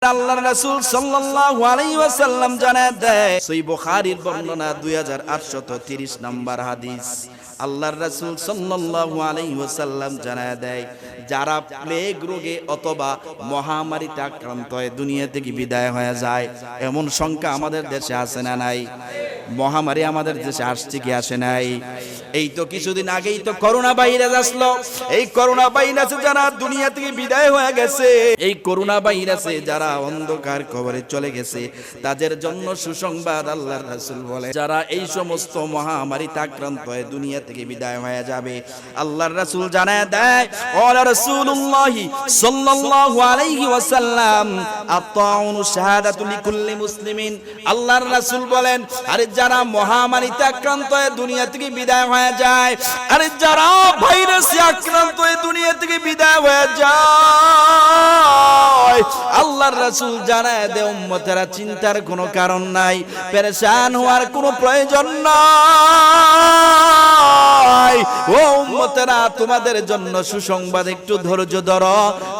আল্লাহর রাসূল সাল্লাল্লাহু আলাইহি ওয়াসাল্লাম জানায় দেয়, সহিহ বুখারীর বর্ণনা 2830 নম্বর হাদিস। আল্লাহর রাসূল সাল্লাল্লাহু আলাইহি ওয়াসাল্লাম জানায় দেয়, যারা প্লেগ রোগে অথবা মহামারীতে আক্রান্ত হয়ে দুনিয়া থেকে বিদায় হয়ে যায়, এমন সংখ্যা আমাদের দেশে আছে না নাই? মহামারী আমাদের দেশে আসছে কি আসে নাই? এই তো কিছুদিন আগেই তো করোনা ভাইরাস আসলো। এই করোনা ভাইরাসে যারা দুনিয়া থেকে বিদায় হয়ে গেছে, এই করোনা ভাইরাসে যারা অন্ধকার কবরে চলে গেছে, তাদের জন্য সুসংবাদ। আল্লাহর রাসূল বলে, যারা এই সমস্ত মহামারীতে আক্রান্ত হয়ে দুনিয়া থেকে বিদায় হয়ে যাবে, আল্লাহর রাসূল জানায় দেয়, ওয়া রাসূলুল্লাহ সাল্লাল্লাহু আলাইহি ওয়াসাল্লাম আত-তাউনু শাহাদাতু লিকুল্লি মুসলিমিন। আল্লাহর রাসূল বলেন, আরে যারা মহামারীতে আক্রান্ত হয়ে দুনিয়া থেকে বিদায় হয়ে যায়, আরে যারা ভাইরাসে আক্রান্ত হয়ে দুনিয়া থেকে বিদায় হয়ে যায়, আল্লাহর রাসূল জানায় দেয়, উম্মতেরা চিন্তার কোনো কারণ নাই, পেরেশান হওয়ার কোনো প্রয়োজন নাই। ও উম্মতেরা, তোমাদের জন্য সুসংবাদ, একটু ধৈর্য ধরো।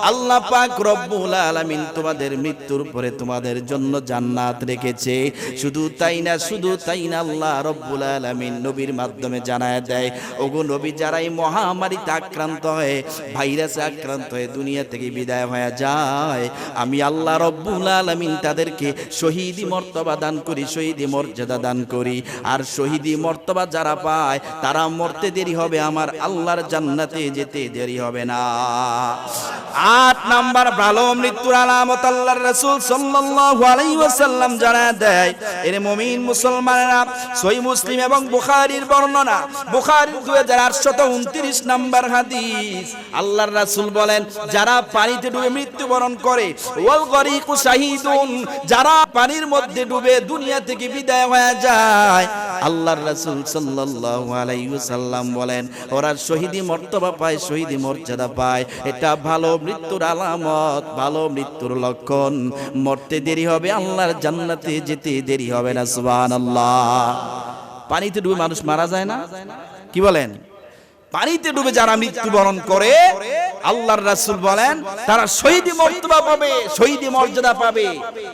আল্লাহ পাক রব্বুল আলামিন তোমাদের মৃত্যুর পরে তোমাদের জন্য জান্নাত রেখেছে। শুধু তাই না, আল্লাহ রব্বুল আলামিন নবীর মাধ্যমে জানায় দেয়, ওগো নবী, যারা এই মহামারীতে আক্রান্ত হয়ে, ভাইরাসে আক্রান্ত হয়ে দুনিয়া থেকে বিদায় হয়ে যায়, আমি আল্লাহ রব্বুল আলামিন তাদেরকে শহীদি মর্তবা দান করি, শহীদি মর্যাদা দান করি। আর শহীদি মর্তবা যারা পায়, তারা মরতে দেরি হবে, আমার আল্লাহর জান্নাতে যেতে দেরি হবে না। 8 নাম্বার ভালো মৃত্যুর আলামত আল্লাহর রাসূল সাল্লাল্লাহু আলাইহি ওয়াসাল্লাম জানায় দেয়, এর মুমিন মুসলমানেরা, সহিহ মুসলিম এবং বুখারীর বর্ণনা, বুখারী 2829 নাম্বার হাদিস। আল্লাহর রাসূল বলেন, যারা পানিতে ডুবে মৃত্যুবরণ করে, ওয়াল গরিকু শাহীদুন, যারা পানির মধ্যে ডুবে দুনিয়া থেকে বিদায় হয়ে যায়, আল্লাহর রাসূল সাল্লাল্লাহু আলাইহি ওয়াসাল্লাম বলেন, ওরা শহীদি মর্তবা পায়, শহীদি মর্যাদা পায়। এটা ভালো মৃত্যুর আলামত, ভালো মৃত্যুর লক্ষণ। মরতে দেরি হবে, আল্লাহর জান্নাতে যেতে দেরি হবে না। সুবহানাল্লাহ। পানিতে ডুবে মানুষ মারা যায় না? কি বলেন? পানিতে ডুবে যারা মৃত্যুবরণ করে, আল্লাহর রাসূল বলেন, তারা শহীদি মর্তবা পাবে, শহীদি মর্যাদা পাবে।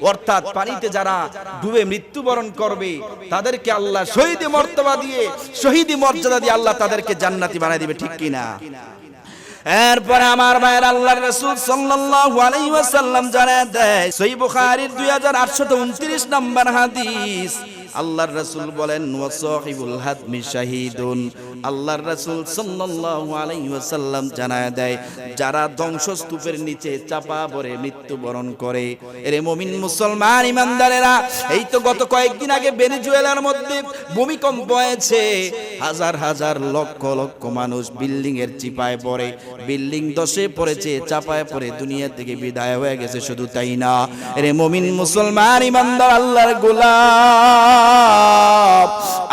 অর্থাৎ পানিতে যারা ডুবে মৃত্যুবরণ করবে, তাদেরকে আল্লাহ শহীদি মর্তবা দিয়ে, শহীদি মর্যাদা দিয়ে আল্লাহ তাদেরকে জান্নাতি বানিয়ে দিবে। ঠিক কি না? এরপরে আমার ভাইয়ের, আল্লাহর রাসূল সাল্লাল্লাহু আলাইহি ওয়াসাল্লাম জানায় দেয়, সহিহ বুখারীর 2829 নম্বর হাদিস। আল্লাহর রাসূল বলেন, ওয়া সাহিবুল হাদমি শাহীদুন। আল্লাহর রাসূল সাল্লাল্লাহু আলাইহি ওয়াসাল্লাম জানায় দেয়, যারা ধ্বংসস্তূপের নিচে চাপা পড়ে মৃত্যুবরণ করে, এরে মুমিন মুসলমান ইমানদারেরা, এই তো গত কয়েকদিন আগে ভেনেজুয়েলার মধ্যে ভূমিকম্প হয়েছে, হাজার হাজার লক্ষ লক্ষ মানুষ বিল্ডিং এর চিপায় পড়ে, বিল্ডিং ধসে পড়েছে, চাপায় পড়ে দুনিয়া থেকে বিদায় হয়ে গেছে। শুধু তাই না, এরে মুমিন মুসলমান ইমানদার আল্লাহর গোলাম,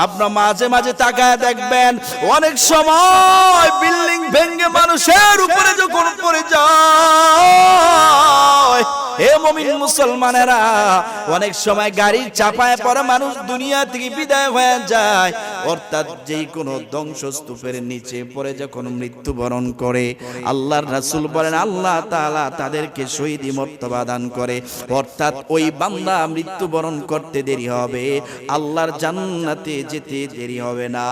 আপনার মাঝে মাঝে তাকায় দেখবেন, অনেক সময় বিল্ডিং ভেঙে মানুষের উপরে যখন পড়ে যায়, হে মুমিন মুসলমানেরা, অনেক সময় গাড়ির চাপায় পড়ে মানুষ দুনিয়া থেকে বিদায় হয়ে যায়। অর্থাৎ যেই কোনো ধ্বংসস্তূপের নিচে পড়ে যখন মৃত্যুবরণ করে, আল্লাহর রাসূল বলেন, আল্লাহ তাআলা তাদেরকে শহীদি মর্তবা দান করে। অর্থাৎ ওই বান্দা মৃত্যুবরণ করতে দেরি হবে, আল্লাহর জান্নাতে যেতে দেরি হবে না।